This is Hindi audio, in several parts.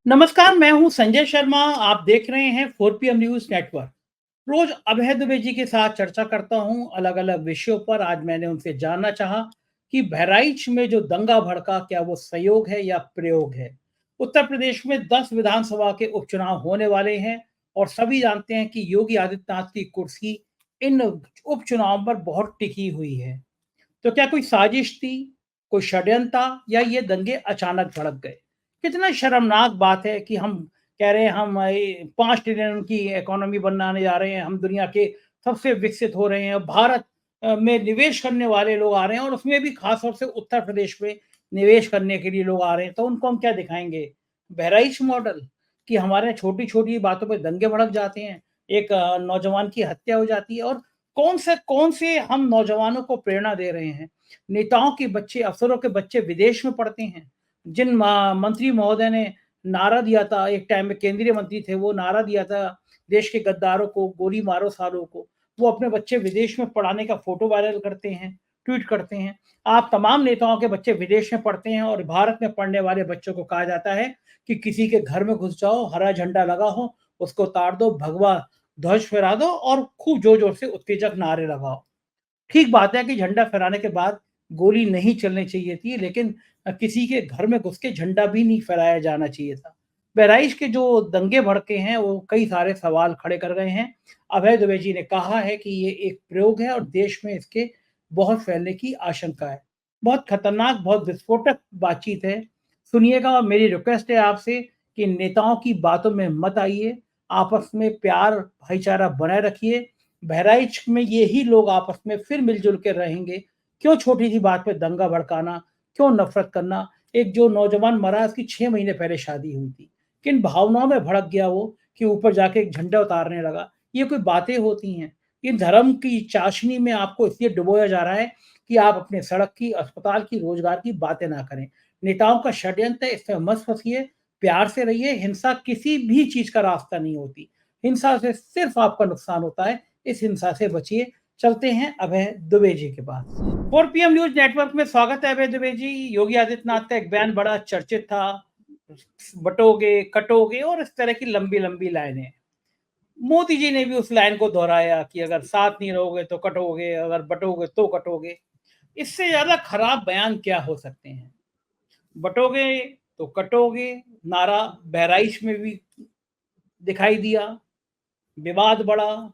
नमस्कार, मैं हूं संजय शर्मा। आप देख रहे हैं 4 PM न्यूज नेटवर्क। रोज अभय दुबे जी के साथ चर्चा करता हूं अलग अलग विषयों पर। आज मैंने उनसे जानना चाहा कि बहराइच में जो दंगा भड़का, क्या वो संयोग है या प्रयोग है। उत्तर प्रदेश में 10 विधानसभा के उपचुनाव होने वाले हैं और सभी जानते हैं कि योगी आदित्यनाथ की कुर्सी इन उपचुनाव पर बहुत टिकी हुई है। तो क्या कोई साजिश थी, कोई षड्यंत्र था, या ये दंगे अचानक भड़क गए? कितना शर्मनाक बात है कि हम कह रहे हैं हम 5 ट्रिलियन की इकोनॉमी बनाने जा रहे हैं, हम दुनिया के सबसे विकसित हो रहे हैं, भारत में निवेश करने वाले लोग आ रहे हैं और उसमें भी खास तौर से उत्तर प्रदेश में निवेश करने के लिए लोग आ रहे हैं, तो उनको हम क्या दिखाएंगे? बहराइच मॉडल कि हमारे छोटी छोटी बातों पे दंगे भड़क जाते हैं, एक नौजवान की हत्या हो जाती है। और कौन से हम नौजवानों को प्रेरणा दे रहे हैं? नेताओं के बच्चे, अफसरों के बच्चे विदेश में पढ़ते हैं। जिन मंत्री महोदय ने नारा दिया था, एक टाइम में केंद्रीय मंत्री थे, वो नारा दिया था देश के गद्दारों को गोली मारो सालों को, वो अपने बच्चे विदेश में पढ़ाने का फोटो वायरल करते हैं, ट्वीट करते हैं। आप तमाम नेताओं के बच्चे विदेश में पढ़ते हैं और भारत में पढ़ने वाले बच्चों को कहा जाता है कि किसी के घर में घुस जाओ, हरा झंडा लगा हो, उसको उतार दो, भगवा ध्वज फहरा दो और खूब जोर-जोर से उत्तेजक नारे लगाओ। ठीक बात है कि झंडा फहराने के बाद गोली नहीं चलनी चाहिए थी, लेकिन किसी के घर में घुस के झंडा भी नहीं फहराया जाना चाहिए था। बहराइच के जो दंगे भड़के हैं, वो कई सारे सवाल खड़े कर गए हैं। अभय दुबे जी ने कहा है कि ये एक प्रयोग है और देश में इसके बहुत फैलने की आशंका है। बहुत खतरनाक, बहुत विस्फोटक बातचीत है। सुनिएगा और मेरी रिक्वेस्ट है आपसे कि नेताओं की बातों में मत आइए, आपस में प्यार, भाईचारा बनाए रखिए। बहराइच में यही लोग आपस में फिर मिलजुल के रहेंगे। क्यों छोटी-सी बात पे दंगा भड़काना, क्यों नफ़रत करना? एक जो नौजवान मरा, उसकी 6 महीने पहले शादी हुई थी। किन भावनाओं में भड़क गया वो कि ऊपर जाके एक झंडा उतारने लगा। ये कोई बातें होती हैं? इन धर्म की चाशनी में आपको इसलिए डुबोया जा रहा है कि आप अपने सड़क की, अस्पताल की, रोज़गार की बातें ना करें। नेताओं का षड्यंत्र है, इसमें मत फँसिए, प्यार से रहिए। हिंसा किसी भी चीज़ का रास्ता नहीं होती। हिंसा से सिर्फ़ आपका नुकसान होता है। इस हिंसा से बचिए। चलते हैं अभय दुबे जी के पास। 4 PM न्यूज नेटवर्क में स्वागत है अभय दुबे जी। योगी आदित्यनाथ का एक बयान बड़ा चर्चित था, बटोगे कटोगे और इस तरह की लंबी लंबी लाइनें। मोदी जी ने भी उस लाइन को दोहराया कि अगर साथ नहीं रहोगे तो कटोगे, अगर बटोगे तो कटोगे। इससे ज्यादा खराब बयान क्या हो सकते हैं? बटोगे तो कटोगे नारा बहराइच में भी दिखाई दिया, विवाद बढ़ा,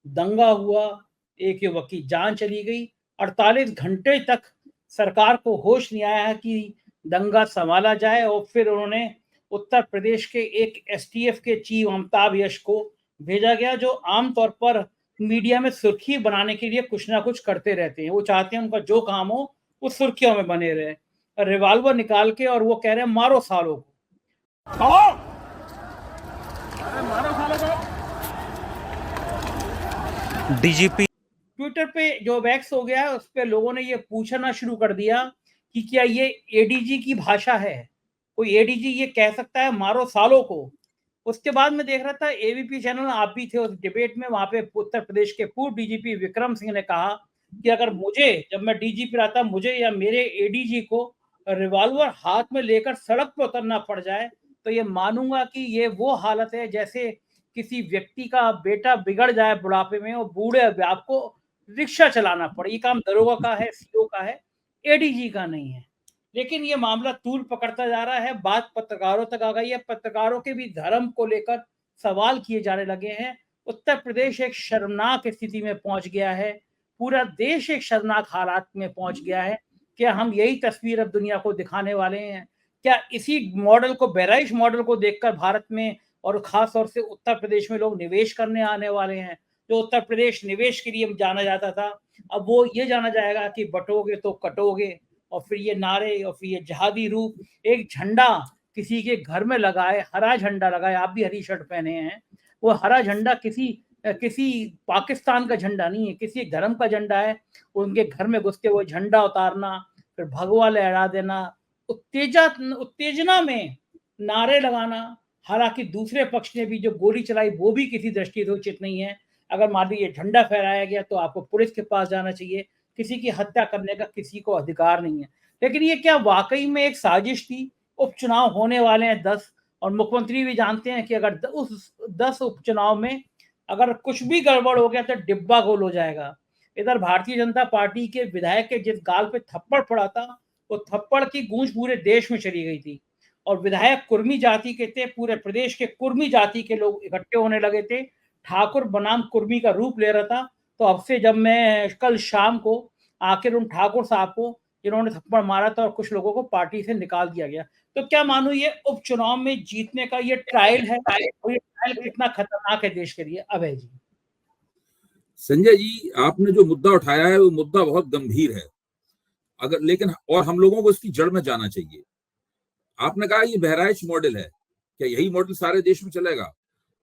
दंगा हुआ, एक युवक की जान चली गई। 48 घंटे तक सरकार को होश नहीं आया कि दंगा संभाला जाए और फिर उन्होंने उत्तर प्रदेश के एक एसटीएफ के चीफ अमिताभ यश को भेजा गया, जो आमतौर पर मीडिया में सुर्खी बनाने के लिए कुछ ना कुछ करते रहते हैं। वो चाहते हैं उनका जो काम हो वो सुर्खियों में बने रहे। रिवॉल्वर निकाल के और वो कह रहे हैं मारो सालों को। डीजीपी ट्विटर पे जो वैक्स हो गया है, उस पे लोगों ने ये पूछना शुरू कर दिया कि क्या ये एडीजी की भाषा है? कोई एडीजी ये कह सकता है मारो सालों को? उसके बाद मैं देख रहा था एबीपी चैनल, आप भी थे उस डिबेट में। वहां पे उत्तर प्रदेश के पूर्व डीजीपी विक्रम सिंह ने कहा कि अगर मुझे, जब मैं डीजीपी रहता, मुझे या मेरे एडीजी को रिवॉल्वर हाथ में लेकर सड़क पर उतरना पड़ जाए, तो ये मानूंगा कि ये वो हालत है जैसे किसी व्यक्ति का बेटा बिगड़ जाए बुढ़ापे में और बूढ़े बाप को रिक्शा चलाना पड़े। ये काम दरोगा का है, सीओ का है, एडीजी का नहीं है। लेकिन ये मामला तूल पकड़ता जा रहा है, बात पत्रकारों तक आ गई है। पत्रकारों के भी धर्म को लेकर सवाल किए जाने लगे हैं। उत्तर प्रदेश एक शर्मनाक स्थिति में पहुंच गया है। पूरा देश एक शर्मनाक हालात में पहुंच गया है। क्या हम यही तस्वीर अब दुनिया को दिखाने वाले हैं? क्या इसी मॉडल को, बहराइच मॉडल को देखकर भारत में और खास तौर से उत्तर प्रदेश में लोग निवेश करने आने वाले हैं? जो उत्तर प्रदेश निवेश के लिए जाना जाता था, अब वो ये जाना जाएगा कि बटोगे तो कटोगे। और फिर ये नारे और फिर ये जहादी रूप, एक झंडा किसी के घर में लगाए, हरा झंडा लगाए, आप भी हरी शर्ट पहने हैं, वो हरा झंडा किसी किसी पाकिस्तान का झंडा नहीं है, किसी धर्म का झंडा है। उनके घर में घुस के वो झंडा उतारना, फिर भगवा लहरा देना, उत्तेजना में नारे लगाना। हालांकि दूसरे पक्ष ने भी जो गोली चलाई वो भी किसी दृष्टि से उचित नहीं है। अगर मान लीजिए झंडा फहराया गया तो आपको पुलिस के पास जाना चाहिए। किसी की हत्या करने का किसी को अधिकार नहीं है। लेकिन ये क्या वाकई में एक साजिश थी? उपचुनाव होने वाले हैं 10, और मुख्यमंत्री भी जानते हैं कि अगर उस 10 उपचुनाव में अगर कुछ भी गड़बड़ हो गया तो डिब्बा गोल हो जाएगा। इधर भारतीय जनता पार्टी के विधायक के जिस गाल पे थप्पड़ पड़ा था, वो थप्पड़ की गूंज पूरे देश में चली गई थी और विधायक कुर्मी जाति के थे। पूरे प्रदेश के कुर्मी जाति के लोग इकट्ठे होने लगे थे। ठाकुर बनाम कुर्मी का रूप ले रहा था। तो अब से जब मैं कल शाम को आखिर उन ठाकुर साहब को, जिन्होंने थप्पड़ मारा था, और कुछ लोगों को पार्टी से निकाल दिया गया। तो क्या मानो ये उपचुनाव में जीतने का ये ट्रायल है, और ये ट्रायल कितना खतरनाक है देश के लिए? अभय जी। संजय जी, आपने जो मुद्दा उठाया है वो मुद्दा बहुत गंभीर है। अगर लेकिन और हम लोगों को इसकी जड़ में जाना चाहिए। आपने कहा ये बहराइच मॉडल है, क्या यही मॉडल सारे देश में चलेगा?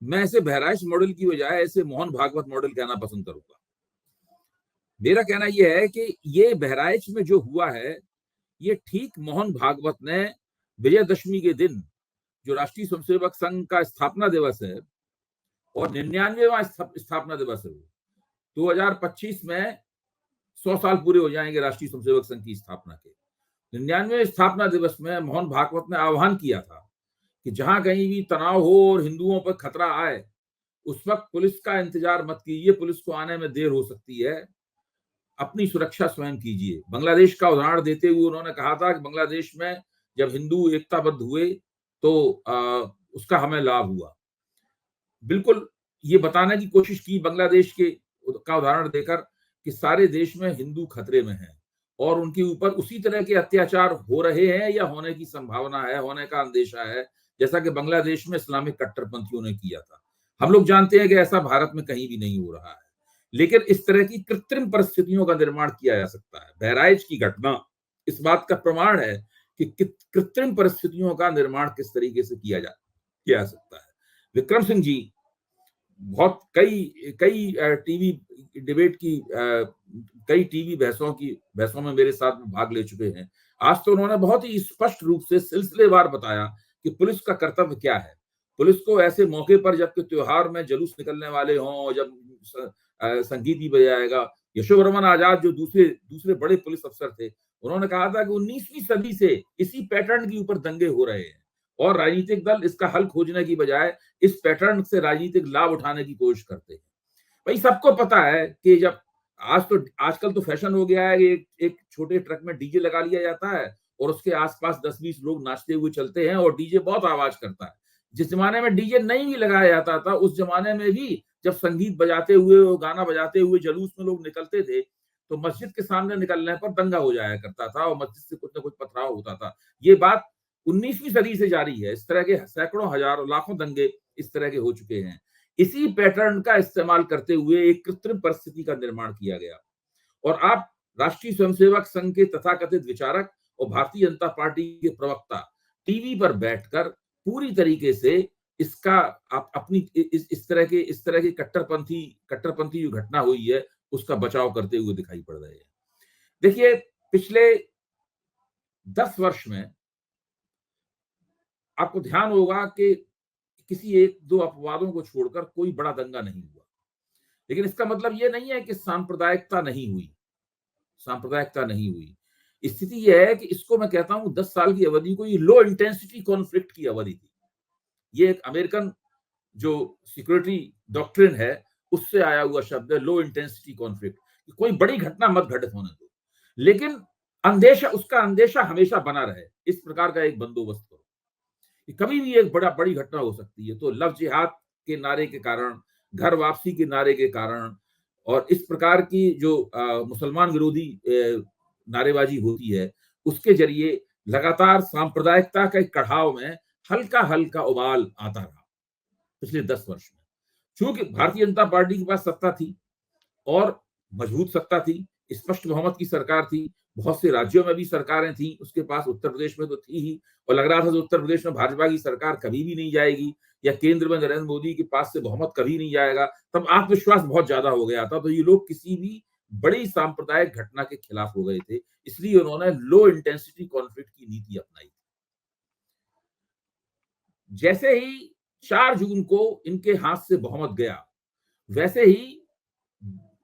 मैं ऐसे बहराइच मॉडल की बजाय ऐसे मोहन भागवत मॉडल कहना पसंद करूंगा। मेरा कहना यह है कि ये बहराइच में जो हुआ है, ये ठीक मोहन भागवत ने विजयदशमी के दिन, जो राष्ट्रीय स्वयंसेवक संघ का स्थापना दिवस है और 99वां स्थापना दिवस है, 2025 में 100 साल पूरे हो जाएंगे राष्ट्रीय स्वयंसेवक संघ की स्थापना के। 99वें स्थापना दिवस में मोहन भागवत ने आह्वान किया था कि जहां कहीं भी तनाव हो और हिंदुओं पर खतरा आए, उस वक्त पुलिस का इंतजार मत कीजिए, पुलिस को आने में देर हो सकती है, अपनी सुरक्षा स्वयं कीजिए। बांग्लादेश का उदाहरण देते हुए उन्होंने कहा था कि बांग्लादेश में जब हिंदू एकताबद्ध हुए तो उसका हमें लाभ हुआ। बिल्कुल ये बताने की कोशिश की बांग्लादेश के का उदाहरण देकर कि सारे देश में हिंदू खतरे में हैं और उनके ऊपर उसी तरह के अत्याचार हो रहे हैं या होने की संभावना है, होने का अंदेशा है, जैसा कि बांग्लादेश में इस्लामिक कट्टरपंथियों ने किया था। हम लोग जानते हैं कि ऐसा भारत में कहीं भी नहीं हो रहा है, लेकिन इस तरह की कृत्रिम परिस्थितियों का निर्माण किया जा सकता है। बहराइच की घटना इस बात का प्रमाण है कि कृत्रिम परिस्थितियों का निर्माण किस तरीके से किया जा सकता है। विक्रम सिंह जी बहुत कई कई टीवी डिबेट की कई टीवी बहसों में मेरे साथ में भाग ले चुके हैं। आज तो उन्होंने बहुत ही स्पष्ट रूप से सिलसिलेवार बताया कि पुलिस का कर्तव्य क्या है। पुलिस को ऐसे मौके पर जबकि त्योहार में जुलूस निकलने वाले हों, जब संगीत भी बजाएगा। यशोवर्मन आजाद जो दूसरे बड़े पुलिस अफसर थे, उन्होंने कहा था कि 19वीं सदी से इसी पैटर्न के ऊपर दंगे हो रहे हैं और राजनीतिक दल इसका हल खोजने की बजाय इस पैटर्न से राजनीतिक लाभ उठाने की कोशिश करते हैं। भाई सबको पता है कि जब आजकल तो फैशन हो गया है कि एक छोटे ट्रक में डीजे लगा लिया जाता है और उसके आसपास 10-20 लोग नाचते हुए चलते हैं और डीजे बहुत आवाज करता है। जिस जमाने में डीजे नहीं भी लगाया जाता था, उस जमाने में भी जब संगीत बजाते हुए, गाना बजाते हुए जुलूस में लोग निकलते थे, तो मस्जिद के सामने निकलने पर दंगा हो जाया करता था और मस्जिद से कुछ ना कुछ पथराव होता था। ये बात 19वीं सदी से जारी है। इस तरह के सैकड़ों, हजारों, लाखों दंगे इस तरह के हो चुके हैं। इसी पैटर्न का इस्तेमाल करते हुए एक कृत्रिम परिस्थिति का निर्माण किया गया और आप राष्ट्रीय स्वयंसेवक संघ के तथाकथित विचारक और भारतीय जनता पार्टी के प्रवक्ता टीवी पर बैठकर पूरी तरीके से इसका आप अपनी इस तरह की कट्टरपंथी जो घटना हुई है उसका बचाव करते हुए दिखाई पड़ रहे हैं। देखिए, पिछले 10 वर्ष में आपको ध्यान होगा कि किसी एक दो अपवादों को छोड़कर कोई बड़ा दंगा नहीं हुआ। लेकिन इसका मतलब ये नहीं है कि सांप्रदायिकता नहीं हुई। सांप्रदायिकता नहीं हुई। स्थिति यह है कि इसको मैं कहता हूं 10 साल की अवधि को ये लो इंटेंसिटी कॉन्फ्लिक्ट की अवधि थी। ये एक अमेरिकन जो सिक्योरिटी डॉक्ट्रिन है उससे आया हुआ शब्द है, लो इंटेंसिटी कॉन्फ्लिक्ट। कोई बड़ी घटना मत घटित होने दो, लेकिन उसका अंदेशा हमेशा बना रहे। इस प्रकार का एक बंदोबस्त करो कि कभी भी एक बड़ी घटना हो सकती है। तो लव जिहाद के नारे के कारण, घर वापसी के नारे के कारण और इस प्रकार की जो मुसलमान विरोधी नारेबाजी होती है, उसके जरिए लगातार सांप्रदायिकता के कढ़ाव में हल्का हल्का उबाल आता रहा पिछले 10 वर्ष में। चूंकि भारतीय जनता पार्टी के पास सत्ता थी और मजबूत सत्ता थी, स्पष्ट बहुमत की सरकार थी, बहुत से राज्यों में भी सरकारें थी उसके पास, उत्तर प्रदेश में तो थी ही, और लग रहा था कि उत्तर प्रदेश में भाजपा की सरकार कभी भी नहीं जाएगी या केंद्र में नरेंद्र मोदी के पास से बहुमत कभी नहीं जाएगा। तब आत्मविश्वास बहुत ज्यादा हो गया था, तो ये लोग किसी भी बड़ी सांप्रदायिक घटना के खिलाफ हो गए थे, इसलिए उन्होंने लो इंटेंसिटी कॉन्फ्लिक्ट की नीति अपनाई। जैसे ही 4 जून को इनके हाथ से बहुमत गया, वैसे ही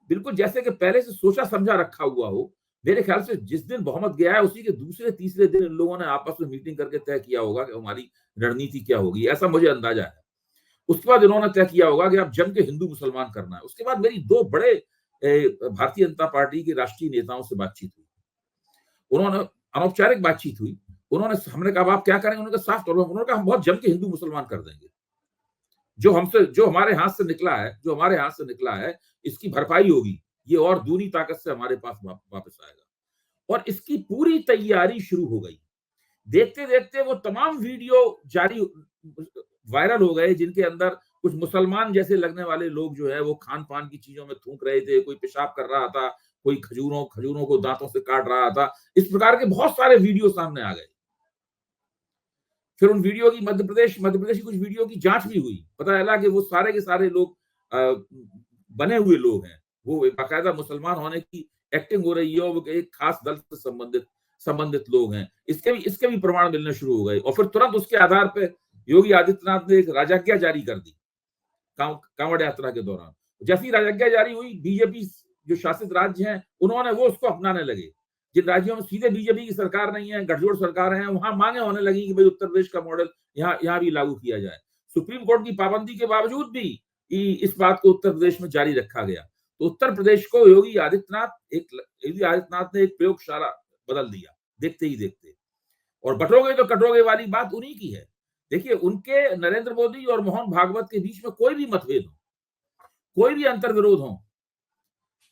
बिल्कुल जैसे कि पहले से सोचा समझा रखा हुआ हो, मेरे ख्याल से जिस दिन बहुमत गया है उसी के दूसरे तीसरे दिन इन लोगों ने आपस में मीटिंग करके तय किया होगा कि हमारी रणनीति क्या होगी, ऐसा मुझे अंदाजा है। उसके बाद इन्होंने तय किया होगा कि अब जम के हिंदू मुसलमान करना है। उसके बाद मेरी दो बड़े भारतीय जनता पार्टी के राष्ट्रीय नेताओं से बातचीत हुई, उन्होंने अनौपचारिक बातचीत हुई। उन्होंने, हमने कहा आप क्या करेंगे, उन्होंने कहा साफ तौर पर, उन्होंने कहा हम बहुत जम के हिंदू मुसलमान कर देंगे। जो हमारे हाथ से निकला है इसकी भरपाई होगी, ये और दूनी ताकत से हमारे पास वापस आएगा। और इसकी पूरी तैयारी शुरू हो गई। देखते देखते वो तमाम वीडियो जारी वायरल हो गए जिनके अंदर कुछ मुसलमान जैसे लगने वाले लोग जो है वो खान पान की चीजों में थूक रहे थे, कोई पेशाब कर रहा था, कोई खजूरों को दांतों से काट रहा था। इस प्रकार के बहुत सारे वीडियो सामने आ गए। फिर उन वीडियो की मध्य प्रदेश की कुछ वीडियो की जांच भी हुई। पता चला कि वो सारे के सारे लोग बने हुए लोग हैं, वो बाकायदा मुसलमान होने की एक्टिंग हो रही है और वो एक खास दल से संबंधित लोग हैं। इसके भी प्रमाण मिलने शुरू हो गए। और फिर तुरंत उसके आधार पर योगी आदित्यनाथ ने एक राजज्ञा जारी कर दी कांवड़ यात्रा के दौरान। जैसी राजज्ञा जारी हुई, बीजेपी जो शासित राज्य हैं उन्होंने वो उसको अपनाने लगे। जिन राज्यों में सीधे बीजेपी की सरकार नहीं है, गठजोड़ सरकार है, वहां मांगे होने लगी कि भाई उत्तर प्रदेश का मॉडल यहाँ भी लागू किया जाए। सुप्रीम कोर्ट की पाबंदी के बावजूद भी इस बात को उत्तर प्रदेश में जारी रखा गया। तो उत्तर प्रदेश को योगी आदित्यनाथ ने एक प्रयोगशाला बदल दिया देखते ही देखते। और बटोगे तो कटोगे वाली बात उन्हीं की है। देखिए, उनके नरेंद्र मोदी और मोहन भागवत के बीच में कोई भी मतभेद हो, कोई भी अंतर्विरोध हो,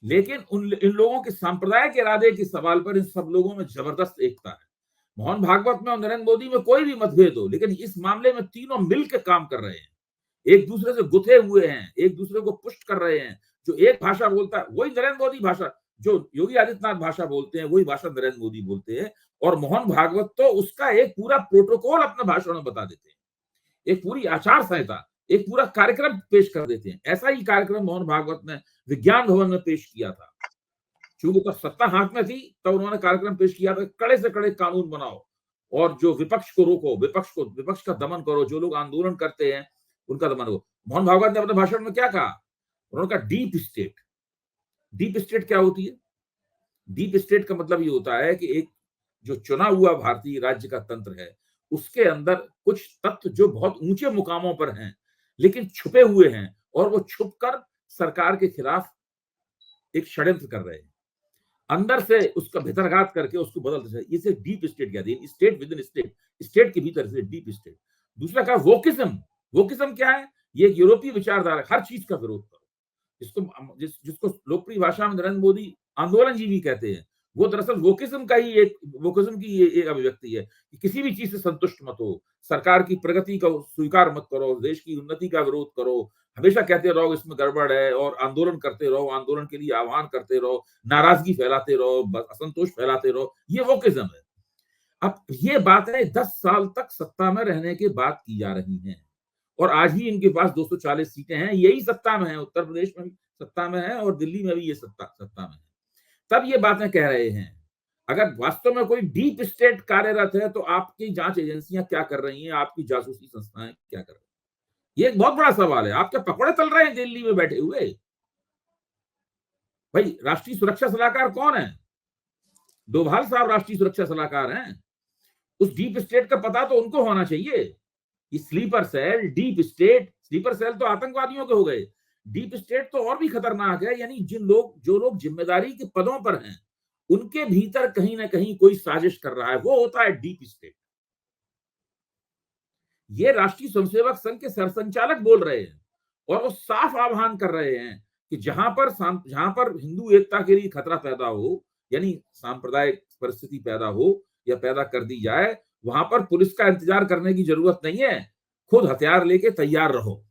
लेकिन इन लोगों के सांप्रदायिक इरादे के सवाल पर इन सब लोगों में जबरदस्त एकता है। मोहन भागवत में और नरेंद्र मोदी में कोई भी मतभेद हो, लेकिन इस मामले में तीनों मिलकर काम कर रहे हैं, एक दूसरे से गुथे हुए हैं, एक दूसरे को पुष्ट कर रहे हैं। जो एक भाषा बोलता है वही नरेंद्र मोदी भाषा, जो योगी आदित्यनाथ भाषा बोलते हैं वही भाषा नरेंद्र मोदी बोलते हैं। और मोहन भागवत तो उसका एक पूरा प्रोटोकॉल अपने भाषण में बता देते हैं, एक पूरी आचार संहिता, एक पूरा कार्यक्रम पेश कर देते हैं। ऐसा ही कार्यक्रम मोहन भागवत ने विज्ञान भवन में पेश किया था। चूंकि तब सत्ता हाथ में थी, तब उन्होंने कार्यक्रम पेश किया था, कड़े से कड़े कानून बनाओ और जो विपक्ष को रोको, विपक्ष का दमन करो, जो लोग आंदोलन करते हैं उनका दमन करो। मोहन भागवत ने अपने भाषण में क्या कहा? उन्होंने कहा डीप स्टेट क्या होती है? डीप स्टेट का मतलब ये होता है कि एक जो चुना हुआ भारतीय राज्य का तंत्र है, उसके अंदर कुछ तत्व जो बहुत ऊंचे मुकामों पर हैं लेकिन छुपे हुए हैं, और वो छुपकर सरकार के खिलाफ एक षड्यंत्र कर रहे हैं, अंदर से उसका भितरघात करके उसको बदलते हैं। इसे डीप स्टेट कहते हैं। स्टेट विद इन स्टेट के भीतर से डीप स्टेट। दूसरा कहा वोकिज्म क्या है? ये एक यूरोपीय विचारधारा, हर चीज का विरोध करो, जिसको लोकप्रिय भाषा में नरेंद्र मोदी आंदोलनजीवी कहते हैं। वो दरअसल वोकिज्म की एक अभिव्यक्ति है कि किसी भी चीज से संतुष्ट मत हो, सरकार की प्रगति को स्वीकार मत करो, देश की उन्नति का विरोध करो, हमेशा कहते रहो इसमें गड़बड़ है, और आंदोलन करते रहो, आंदोलन के लिए आह्वान करते रहो, नाराजगी फैलाते रहो, असंतोष फैलाते रहो। ये वोकिज्म है। अब ये बातें 10 साल तक सत्ता में रहने के बाद की जा रही हैं, और आज भी इनके पास 240 सीटें हैं, यही सत्ता में है, उत्तर प्रदेश में भी सत्ता में है और दिल्ली में भी ये सत्ता में है। तब ये बातें कह रहे हैं। अगर वास्तव में कोई डीप स्टेट कार्यरत है तो आपकी जांच एजेंसियां क्या कर रही हैं, आपकी जासूसी संस्थाएं क्या कर रही हैं? ये एक बहुत बड़ा सवाल है। आपके पकौड़े तल रहे हैं दिल्ली में बैठे हुए। भाई, राष्ट्रीय सुरक्षा सलाहकार कौन है? डोभाल साहब राष्ट्रीय सुरक्षा सलाहकार हैं। उस डीप स्टेट का पता तो उनको होना चाहिए। Sleeper cell, deep state, sleeper cell तो आतंकवादियों के हो गए, डीप स्टेट तो और भी खतरनाक है। यानी जो लोग जिम्मेदारी के पदों पर हैं, उनके भीतर कहीं ना कहीं कोई साजिश कर रहा है, वो होता है डीप स्टेट। ये राष्ट्रीय स्वयंसेवक संघ के सरसंचालक बोल रहे हैं, और वो साफ आह्वान कर रहे हैं कि जहां पर हिंदू एकता के लिए खतरा पैदा हो, यानी सांप्रदायिक परिस्थिति पैदा हो या पैदा कर दी जाए, वहां पर पुलिस का इंतजार करने की जरूरत नहीं है, खुद हथियार लेके तैयार रहो।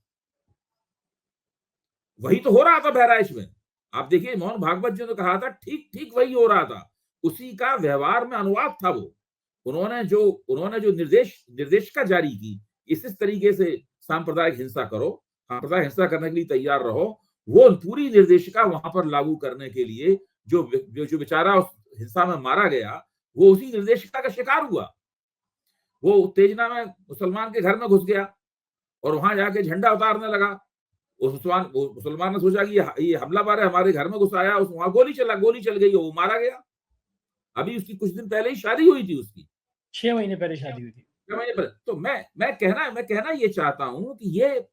वही तो हो रहा था बहराइच में। आप देखिए, मोहन भागवत जी ने कहा था, ठीक वही हो रहा था, उसी का व्यवहार में अनुवाद था वो। उन्होंने जो निर्देशिका जारी की, इस तरीके से सांप्रदायिक हिंसा करो, सांप्रदायिक हिंसा करने के लिए तैयार रहो, वो पूरी निर्देशिका वहां पर लागू करने के लिए जो बेचारा उस हिंसा में मारा गया, वो उसी निर्देशिका का शिकार हुआ। वो उत्तेजना में मुसलमान के घर में घुस गया और वहां जाके झंडा उतारने लगा। मुसलमान ने सोचा कि ये हमलावर है, हमारे घर में घुस आया, वहां गोली चल गई, वो मारा गया। अभी उसकी कुछ दिन पहले ही शादी हुई थी उसकी, 6 महीने पहले शादी हुई थी। 6 महीने पहले। तो मैं कहना ये चाहता हूं कि ये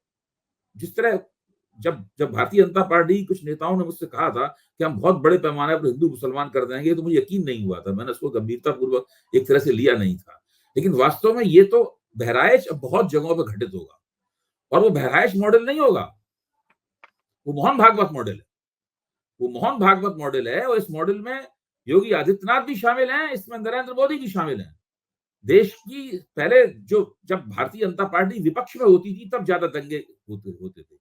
जिस तरह जब जब भारतीय जनता पार्टी कुछ नेताओं ने मुझसे कहा था कि हम बहुत बड़े पैमाने पर हिंदू मुसलमान कर देंगे, तो मुझे यकीन नहीं हुआ था, मैंने उसको गंभीरता पूर्वक एक तरह से लिया नहीं था। लेकिन वास्तव में ये तो बहराइच अब बहुत जगहों पर घटित होगा, और वो बहराइच मॉडल नहीं होगा, वो मोहन भागवत मॉडल है। वो मोहन भागवत मॉडल है, और इस मॉडल में योगी आदित्यनाथ भी शामिल हैं, इसमें नरेंद्र मोदी भी शामिल हैं। देश की पहले जब भारतीय जनता पार्टी विपक्ष में होती थी तब ज्यादा दंगे होते थे।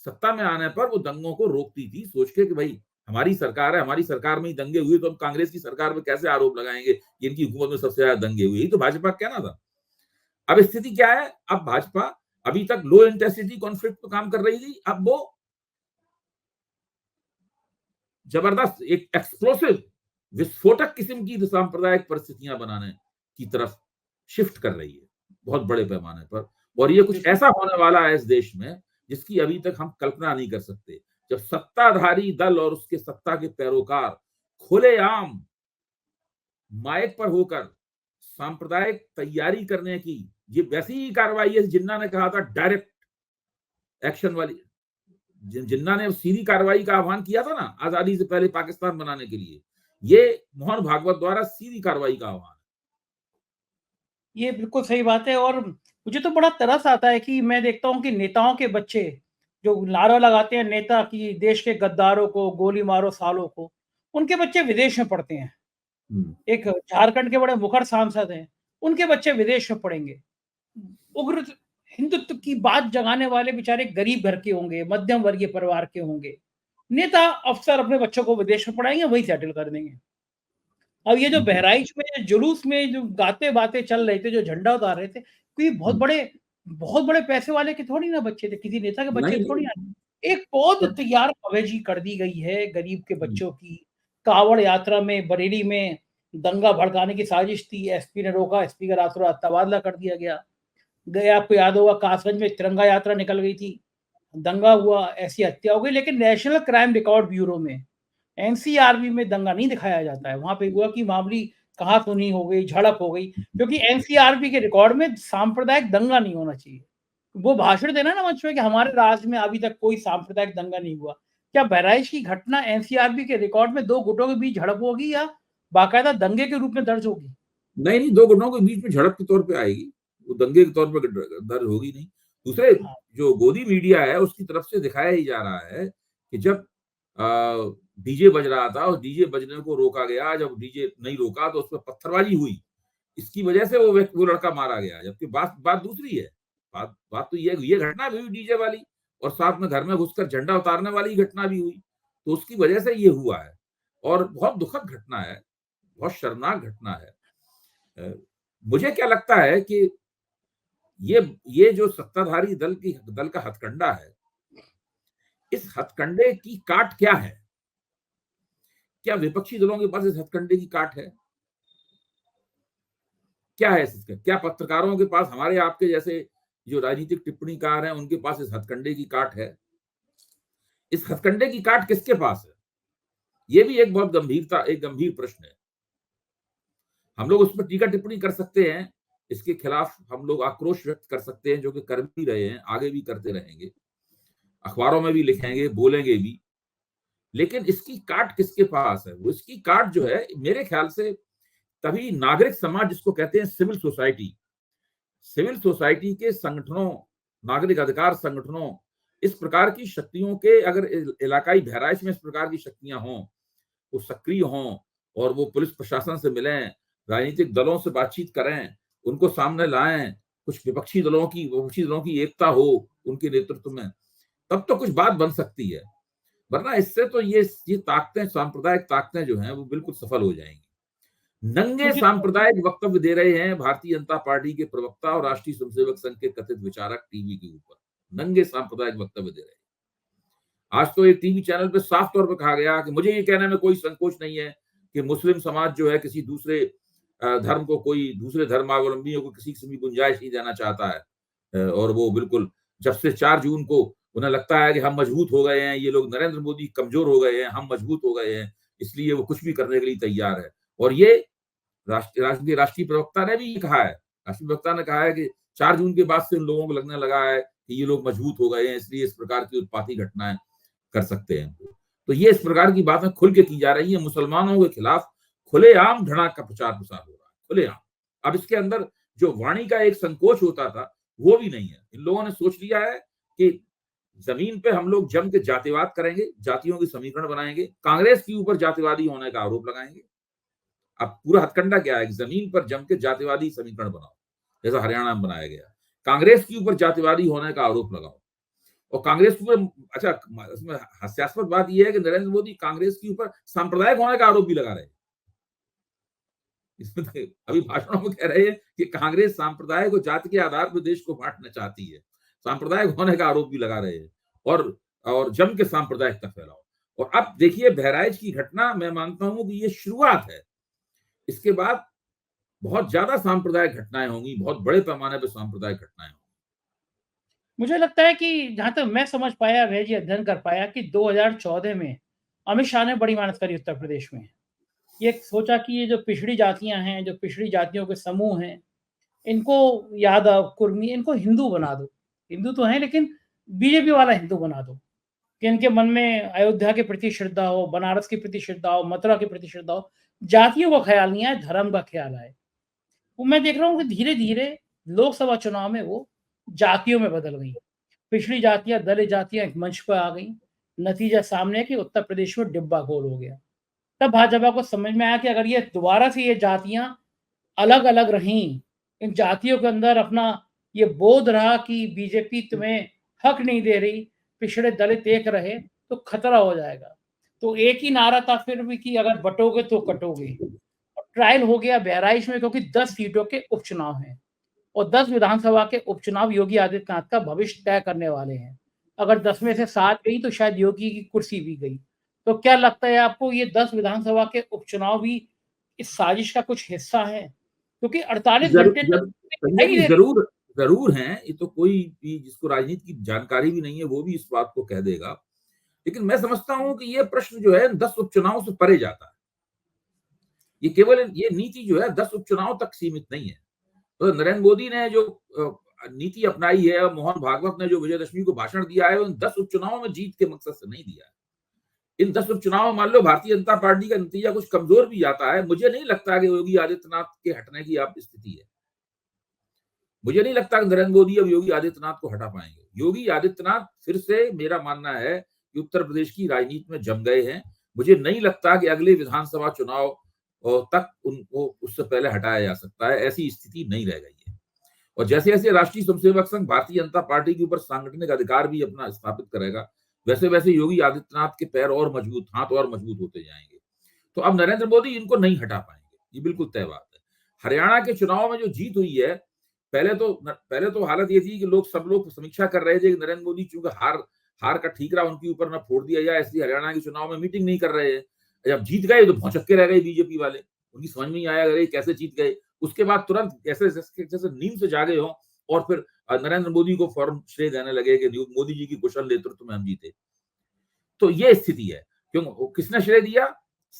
सत्ता में आने पर वो दंगों को रोकती थी, सोच के कि भाई हमारी सरकार है, हमारी सरकार में ही दंगे हुए तो हम कांग्रेस की सरकार में कैसे आरोप लगाएंगे कि इनकी हुकूमत में सबसे ज्यादा दंगे हुए। यही तो भाजपा का कहना था। अब स्थिति क्या है? अब भाजपा अभी तक लो इंटेंसिटी कॉन्फ्लिक्ट पर काम कर रही थी, अब वो जबरदस्त एक एक्सप्लोसिव विस्फोटक किस्म की सांप्रदायिक परिस्थितियां बनाने की तरफ शिफ्ट कर रही है बहुत बड़े पैमाने पर। और ये कुछ ऐसा होने वाला है इस देश में जिसकी अभी तक हम कल्पना नहीं कर सकते। जब सत्ताधारी दल और उसके सत्ता के पैरोकार खुलेआम माइक पर होकर सांप्रदायिक तैयारी करने की, ये वैसी ही कार्रवाई है जिन्ना ने कहा था डायरेक्ट एक्शन वाली। जिन्ना ने सीधी कार्रवाई का आह्वान किया था ना आजादी से पहले पाकिस्तान बनाने के लिए, ये मोहन भागवत द्वारा सीधी कार्रवाई का आह्वान। ये बिल्कुल सही बात है। और मुझे तो बड़ा तरस आता है कि मैं देखता हूँ कि नेताओं के बच्चे जो नारा लगाते हैं नेता कि देश के गद्दारों को गोली मारो सालों को, उनके बच्चे विदेश में पढ़ते हैं। एक झारखंड के बड़े मुखर सांसद हैं, उनके बच्चे विदेश में पढ़ेंगे। उग्र हिंदुत्व की बात जगाने वाले बेचारे गरीब घर के होंगे, मध्यम वर्गीय परिवार के होंगे। नेता अफसर अपने बच्चों को विदेश में पढ़ाएंगे, वही सेटल कर देंगे। अब ये जो बहराइच में जुलूस में जो गाते बातें चल रहे थे, जो झंडा उतार रहे थे, कोई बहुत बड़े पैसे वाले के थोड़ी ना बच्चे थे, किसी नेता के बच्चे नहीं, थोड़ी ना। एक पौध तैयार अवेजी कर दी गई है गरीब के बच्चों की। कावड़ यात्रा में बरेली में दंगा भड़काने की साजिश थी, एसपी ने रोका, एसपी का रातों रात तबादला कर दिया गया। गए आपको याद होगा कासगंज में तिरंगा यात्रा निकल गई थी, दंगा हुआ, ऐसी हत्या हो गई। लेकिन नेशनल क्राइम रिकॉर्ड ब्यूरो में एनसीआरबी में दंगा नहीं दिखाया जाता है। वहां पे हुआ कि मामूली कहासुनी हो गई, झड़प हो गई, क्योंकि एनसीआरबी के रिकॉर्ड में सांप्रदायिक दंगा नहीं होना चाहिए। वो भाषण देना ना मंच में कि हमारे राज्य में अभी तक कोई सांप्रदायिक दंगा नहीं हुआ। क्या बहराइच की घटना एनसीआरबी के रिकॉर्ड में दो गुटों के बीच झड़प होगी या बाकायदा दंगे के रूप में दर्ज होगी? नहीं, दो गुटों के बीच में झड़प के तौर पे आएगी, वो दंगे के तौर पर दर्ज होगी नहीं। दूसरे हाँ, जो गोदी मीडिया है उसकी तरफ से दिखाया ही जा रहा है कि जब डीजे बज रहा था और डीजे बजने को रोका गया, जब डीजे नहीं रोका तो उस पर पत्थरबाजी हुई, इसकी वजह से वो लड़का मारा गया। जबकि बात बात दूसरी है। बात तो ये घटना भी हुई डीजे वाली, और साथ में घर में घुसकर झंडा उतारने वाली घटना भी हुई, तो उसकी वजह से ये हुआ है। और बहुत दुखद घटना है, बहुत शर्मनाक घटना है। मुझे क्या लगता है कि ये जो सत्ताधारी दल का हथकंडा है, इस हथकंडे की काट क्या है? क्या विपक्षी दलों के पास इस हथकंडे की काट है? क्या है इसका? क्या पत्रकारों के पास, हमारे आपके जैसे जो राजनीतिक टिप्पणीकार हैं, उनके पास इस हथकंडे की काट है? इस हथकंडे की काट किसके पास है? ये भी एक बहुत गंभीर प्रश्न है। हम लोग उस पर टीका टिप्पणी कर सकते हैं, इसके खिलाफ हम लोग आक्रोश व्यक्त कर सकते हैं, जो कि कर भी रहे हैं, आगे भी करते रहेंगे, अखबारों में भी लिखेंगे, बोलेंगे भी। लेकिन इसकी काट किसके पास है? वो इसकी काट जो है मेरे ख्याल से तभी नागरिक समाज, जिसको कहते हैं सिविल सोसाइटी के संगठनों, नागरिक अधिकार संगठनों, इस प्रकार की शक्तियों के, अगर इलाकाई बहराइच में इस प्रकार की शक्तियां हों, वो सक्रिय हों और वो पुलिस प्रशासन से मिलें, राजनीतिक दलों से बातचीत करें, उनको सामने लाएं, कुछ विपक्षी दलों की एकता हो उनके नेतृत्व में, तब तो कुछ बात बन सकती है। वरना इससे तो ये ताकतें, सांप्रदायिक ताकतें जो हैं वो बिल्कुल सफल हो जाएंगी। नंगे मुझे सांप्रदायिक वक्तव्य दे रहे हैं भारतीय जनता पार्टी के प्रवक्ता और राष्ट्रीय स्वयंसेवक संघ के कथित विचारक टीवी के ऊपर, नंगे सांप्रदायिक वक्तव्य दे रहे हैं। आज तो एक टीवी चैनल पे साफ तौर पर कहा गया कि मुझे ये कहने में कोई संकोच नहीं है कि मुस्लिम समाज जो है किसी दूसरे धर्म को, कोई दूसरे धर्मावलंबियों को किसी किस्म की गुंजाइश नहीं देना चाहता है। और वो बिल्कुल जब से 4 जून को उन्हें लगता है कि हम मजबूत हो गए हैं, ये लोग नरेंद्र मोदी कमजोर हो गए हैं, हम मजबूत हो गए हैं, इसलिए वो कुछ भी करने के लिए तैयार है। और ये राष्ट्रीय प्रवक्ता ने भी ये कहा है, राष्ट्रीय प्रवक्ता ने कहा है कि 4 जून के बाद से उन लोगों को लगने लगा है कि ये लोग मजबूत हो गए हैं, इसलिए इस प्रकार की उत्पाती घटनाएं कर सकते हैं। तो ये इस प्रकार की बातें खुल के की जा रही है, मुसलमानों के खिलाफ खुलेआम घृणा का प्रचार प्रसार हो रहा है, खुलेआम। अब इसके अंदर जो वाणी का एक संकोच होता था वो भी नहीं है। इन लोगों ने सोच लिया है कि जमीन पे हम लोग जम के जातिवाद करेंगे, जातियों की समीकरण बनाएंगे, कांग्रेस के ऊपर जातिवादी होने का आरोप लगाएंगे। अब पूरा हथकंडा क्या है कि जमीन पर जम के जातिवादी समीकरण बनाओ, जैसा हरियाणा में बनाया गया, कांग्रेस के ऊपर जातिवादी होने का आरोप लगाओ। और कांग्रेस के ऊपर, अच्छा इसमें हास्यास्पद बात यह है कि नरेंद्र मोदी कांग्रेस के ऊपर सांप्रदायिक होने का आरोप भी लगा रहे हैं। इसमें अभी भाषणों में कह रहे हैं कि कांग्रेस सांप्रदायिक और जाति के आधार पर देश को बांटना चाहती है, सांप्रदायिक होने का आरोप भी लगा रहे हैं और जम के सांप्रदायिकता फैलाओ। और अब देखिए बहराइच की घटना, मैं मानता हूं कि ये शुरुआत है, इसके बाद बहुत ज्यादा सांप्रदायिक घटनाएं होंगी, बहुत बड़े पैमाने पर सांप्रदायिक घटनाएं होंगी। मुझे लगता है कि जहाँ तक मैं समझ पाया, अभय जी अध्ययन कर पाया कि 2014 में अमित शाह ने बड़ी मेहनत करी उत्तर प्रदेश में। ये सोचा कि ये जो पिछड़ी जातियां हैं, जो पिछड़ी जातियों के समूह हैं, इनको यादव, कुर्मी, इनको हिंदू बना दो। हिंदू तो हैं लेकिन बीजेपी वाला हिंदू बना दो कि इनके मन में अयोध्या के प्रति श्रद्धा हो, बनारस के प्रति श्रद्धा हो, मथुरा के प्रति श्रद्धा हो। जातियों का ख्याल नहीं आए, धर्म का ख्याल आए। वो मैं देख रहा हूँ कि धीरे-धीरे लोकसभा चुनाव में वो जातियों में बदल गई। पिछड़ी जातियाँ, दलित जातियाँ एक मंच पर आ गई। नतीजा सामने है कि उत्तर प्रदेश में डिब्बा गोल हो गया। तब भाजपा को समझ में आया कि अगर ये दोबारा से ये जातियाँ अलग-अलग रहीं, इन जातियों के अंदर अपना ये बोध रहा कि बीजेपी तुम्हें हक नहीं दे रही, पिछड़े दलित एक रहे, तो खतरा हो जाएगा। तो एक ही नारा था फिर भी कि अगर बँटोगे तो कटोगे। ट्रायल हो गया बहराइच में, क्योंकि 10 सीटों के उपचुनाव हैं और 10 विधानसभा के उपचुनाव योगी आदित्यनाथ का भविष्य तय करने वाले हैं। अगर 10 में से 7 गई तो शायद योगी की कुर्सी भी गई। तो क्या लगता है आपको, ये 10 विधानसभा के उपचुनाव भी इस साजिश का कुछ हिस्सा है? क्योंकि 48 घंटे तक दिखाई संजय नहीं जी दे रही। जरूर जरूर हैं, ये तो कोई भी जिसको राजनीति की जानकारी भी नहीं है वो भी इस बात को कह देगा। लेकिन मैं समझता हूं कि ये प्रश्न जो है 10 उपचुनाव से परे जाता है। ये केवल ये नीति जो है 10 उपचुनाव तक सीमित नहीं है। तो नरेंद्र मोदी ने जो नीति अपनाई है, मोहन भागवत ने जो विजयदशमी को भाषण दिया है, उन 10 उपचुनावों में जीत के मकसद से नहीं दिया है। इन 10 उपचुनाव में मान लो भारतीय जनता पार्टी का नतीजा कुछ कमजोर भी जाता है, मुझे नहीं लगता कि योगी आदित्यनाथ के हटने की अब स्थिति है। मुझे नहीं लगता कि नरेंद्र मोदी अब योगी आदित्यनाथ को हटा पाएंगे। योगी आदित्यनाथ फिर से, मेरा मानना है कि उत्तर प्रदेश की राजनीति में जम गए हैं। मुझे नहीं लगता कि अगले विधानसभा चुनाव तक उनको उससे पहले हटाया जा सकता है, ऐसी स्थिति नहीं रह गई है। और जैसे जैसे राष्ट्रीय स्वयंसेवक संघ भारतीय जनता पार्टी के ऊपर सांगठनिक अधिकार भी अपना स्थापित करेगा, वैसे वैसे योगी आदित्यनाथ के पैर और मजबूत, हाथ और मजबूत होते जाएंगे। तो अब नरेंद्र मोदी इनको नहीं हटा पाएंगे, ये बिल्कुल तय बात है। हरियाणा के चुनाव में जो जीत हुई है, पहले तो हालत ये थी कि सब लोग समीक्षा कर रहे थे कि नरेंद्र मोदी चूंकि हार का ठीकरा उनके ऊपर न फोड़ दिया जाए, इसलिए हरियाणा के चुनाव में मीटिंग नहीं कर रहे हैं। जब जीत गए तो भौचक्के रह गए बीजेपी वाले, उनकी समझ में नहीं आया अरे कैसे जीत गए। उसके बाद तुरंत जैसे नींद से जागे हों और फिर नरेंद्र मोदी को फौरन श्रेय देने लगे कि मोदी जी की कुशल नेतृत्व में हम जीते। तो ये स्थिति है। क्यों, किसने श्रेय दिया?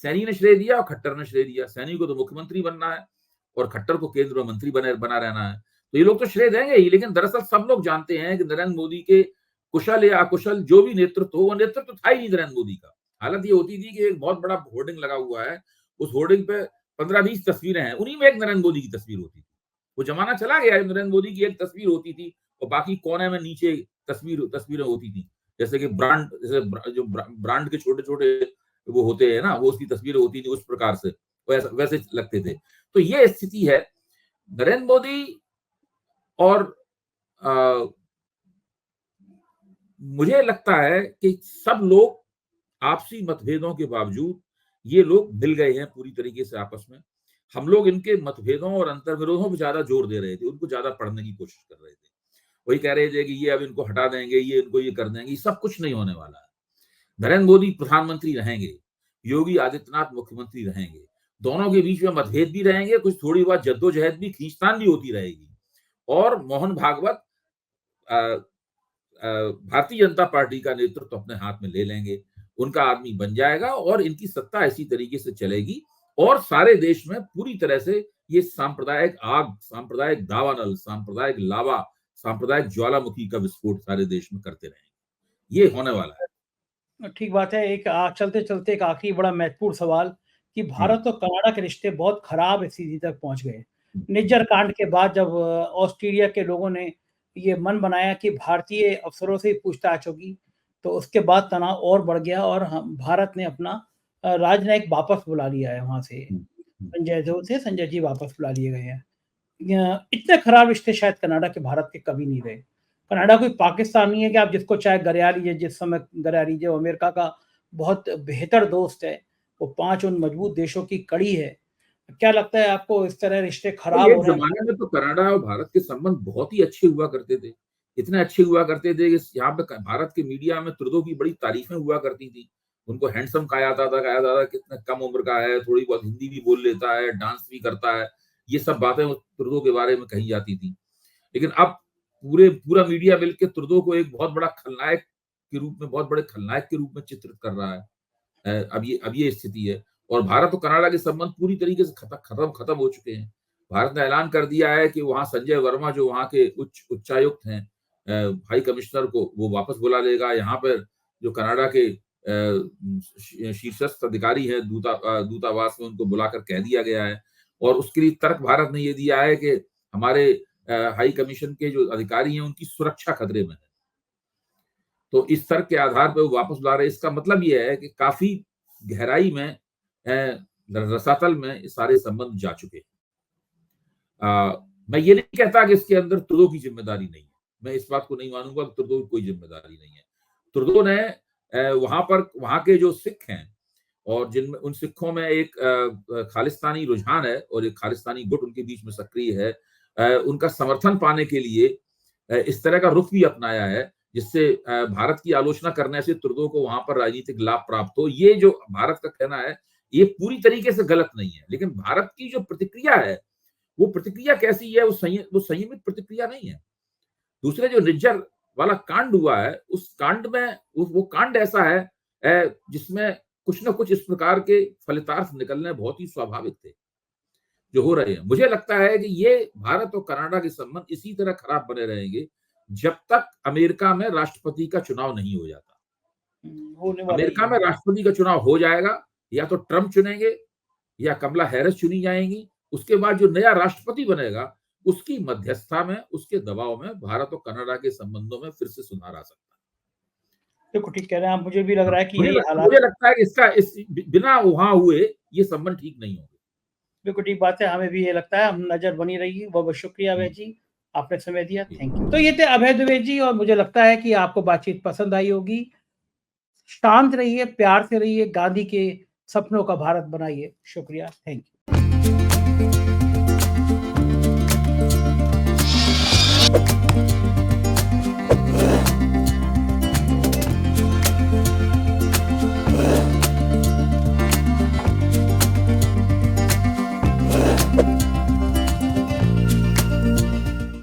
सैनी ने श्रेय दिया और खट्टर ने श्रेय दिया। सैनी को तो मुख्यमंत्री बनना है और खट्टर को केंद्र में मंत्री बना रहना है, तो ये लोग तो श्रेय देंगे ही। लेकिन दरअसल सब लोग जानते हैं कि नरेंद्र मोदी के कुशल या अकुशल जो भी नेतृत्व हो, वो नेतृत्व था ही नहीं नरेंद्र मोदी का। हालत ये होती थी कि एक बहुत बड़ा होर्डिंग लगा हुआ है, उस होर्डिंग पे 15-20 तस्वीरें हैं, उन्हीं में एक नरेंद्र मोदी की तस्वीर होती थी। वो जमाना चला गया, नरेंद्र मोदी की एक तस्वीर होती थी और बाकी कोने में नीचे तस्वीरें होती थी। जैसे कि जो ब्रांड के छोटे छोटे वो होते हैं ना, वो उसकी तस्वीरें होती थी, उस प्रकार से वैसे लगते थे। तो ये स्थिति है। नरेंद्र मोदी और मुझे लगता है कि सब लोग आपसी मतभेदों के बावजूद ये लोग मिल गए हैं पूरी तरीके से आपस में। हम लोग इनके मतभेदों और अंतर्विरोधों पर ज्यादा जोर दे रहे थे, उनको ज्यादा पढ़ने की कोशिश कर रहे थे। वही कह रहे थे कि ये अब इनको हटा देंगे, ये इनको ये कर देंगे। सब कुछ नहीं होने वाला है। नरेंद्र मोदी प्रधानमंत्री रहेंगे, योगी आदित्यनाथ मुख्यमंत्री रहेंगे। दोनों के बीच में मतभेद भी रहेंगे, कुछ थोड़ी बहुत जद्दोजहद भी, खींचतान भी होती रहेगी। और मोहन भागवत भारतीय जनता पार्टी का नेतृत्व अपने हाथ में ले लेंगे, उनका आदमी बन जाएगा और इनकी सत्ता इसी तरीके से चलेगी और सारे देश में पूरी तरह से ये सांप्रदायिक आग, सांप्रदायिक दावानल, सांप्रदायिक लावा, सांप्रदायिक ज्वालामुखी का विस्फोट सारे देश में करते रहेंगे। ये होने वाला है। ठीक बात है। एक चलते-चलते एक आखिरी बड़ा महत्वपूर्ण सवाल कि हुँ, भारत और कनाडा के रिश्ते बहुत खराब स्थिति तक पहुँच गए। हुँ, निज्जर कांड के बाद जब ऑस्ट्रेलिया के लोगों ने ये मन बनाया कि भारतीय अफसरों से ही पूछताछ होगी, तो उसके बाद तनाव और बढ़ गया और हम भारत ने अपना राजनयिक वापस बुला लिया है वहाँ से। हुँ, हुँ। संजय जी वापस बुला लिए गए हैं। इतने खराब रिश्ते शायद कनाडा के भारत के कभी नहीं रहे। कनाडा कोई पाकिस्तान नहीं है कि आप जिसको चाहे गरिया लीजिए, जिस समय गरिया लीजिए, वो अमेरिका का बहुत बेहतर दोस्त है। वो 5 उन मजबूत देशों की कड़ी है। क्या लगता है आपको इस तरह रिश्ते तो खराब हो एक रहे हैं ज़माने में तो कनाडा और भारत के संबंध बहुत ही अच्छे हुआ करते थे। इतने अच्छे हुआ करते थे कि यहाँ पे क भारत के मीडिया में ट्रुडो की बड़ी तारीफ़ें हुआ करती थी। उनको हैंडसम कहा जाता था कितना कम उम्र का है, थोड़ी बहुत हिंदी भी बोल लेता है, डांस भी करता है। ये सब बातें उस ट्रुडो के बारे में कही जाती थी। लेकिन अब पूरा मीडिया मिलके ट्रुडो को एक बहुत बड़ा खलनायक के रूप में, बहुत बड़े खलनायक के रूप में चित्रित कर रहा है। अब ये स्थिति है और भारत और कनाडा के संबंध पूरी तरीके से खत्म हो चुके हैं। भारत ने ऐलान कर दिया है कि वहाँ संजय वर्मा जो वहाँ के उच्चायुक्त हैं, हाई कमिश्नर को वो वापस बुला लेगा। यहाँ पर जो कनाडा के शीर्षस्थ अधिकारी हैं दूतावास में, उनको बुलाकर कह दिया गया है और उसके लिए तर्क भारत ने ये दिया है कि हमारे हाई कमीशन के जो अधिकारी हैं उनकी सुरक्षा खतरे में है। तो इस तर्क के आधार पे वो वापस बुला रहे हैं। इसका मतलब ये है कि काफ़ी गहराई में रसातल में ये सारे संबंध जा चुके हैं। मैं ये नहीं कहता कि इसके अंदर ट्रुडो की ज़िम्मेदारी नहीं है। मैं इस बात को नहीं मानूँगा कि ट्रुडो की कोई ज़िम्मेदारी नहीं है। ट्रुडो ने वहाँ के जो सिख हैं और जिनमें उन सिखों में एक खालिस्तानी रुझान है और एक खालिस्तानी गुट उनके बीच में सक्रिय है। उनका समर्थन पाने के लिए इस तरह का रुख भी अपनाया है जिससे भारत की आलोचना करने से ट्रुडो को वहाँ पर राजनीतिक लाभ प्राप्त हो। ये जो भारत का कहना है, ये पूरी तरीके से गलत नहीं है। लेकिन भारत की जो प्रतिक्रिया है, वो प्रतिक्रिया कैसी है? वो संयमित प्रतिक्रिया नहीं है। दूसरे जो निज्जर वाला कांड हुआ है, उस कांड में वो कांड ऐसा है जिसमें कुछ न कुछ इस प्रकार के फलितार्थ निकलने बहुत ही स्वाभाविक थे, जो हो रहे हैं। मुझे लगता है कि ये भारत और कनाडा के संबंध इसी तरह खराब बने रहेंगे, जब तक अमेरिका में राष्ट्रपति का चुनाव नहीं हो जाता। होने वाला ही अमेरिका है। में राष्ट्रपति का चुनाव हो जाएगा, या तो ट्रम्प चुनेंगे या कमला हैरिस चुनी जाएंगी। उसके बाद जो नया राष्ट्रपति बनेगा, उसकी मध्यस्थता में, उसके दबाव में भारत और कनाडा के संबंधों में फिर से सुधार आ सकता है। बिल्कुल ठीक कह रहे हैं आप। मुझे भी लग रहा है कि यही हालात मुझे लगता है कि इसका बिना वहाँ हुए ये संबंध ठीक नहीं होंगे। बिल्कुल ठीक बात है। हमें भी ये लगता है, हम नज़र बनी रहेगी। बहुत-बहुत शुक्रिया अभय जी, आपने समय दिया। Thank you. तो ये थे अभय द्विवेदी जी और मुझे लगता है कि आपको बातचीत पसंद आई होगी। शांत रहिए, प्यार से रहिए, गांधी के सपनों का भारत बनाइए। शुक्रिया, थैंक यू।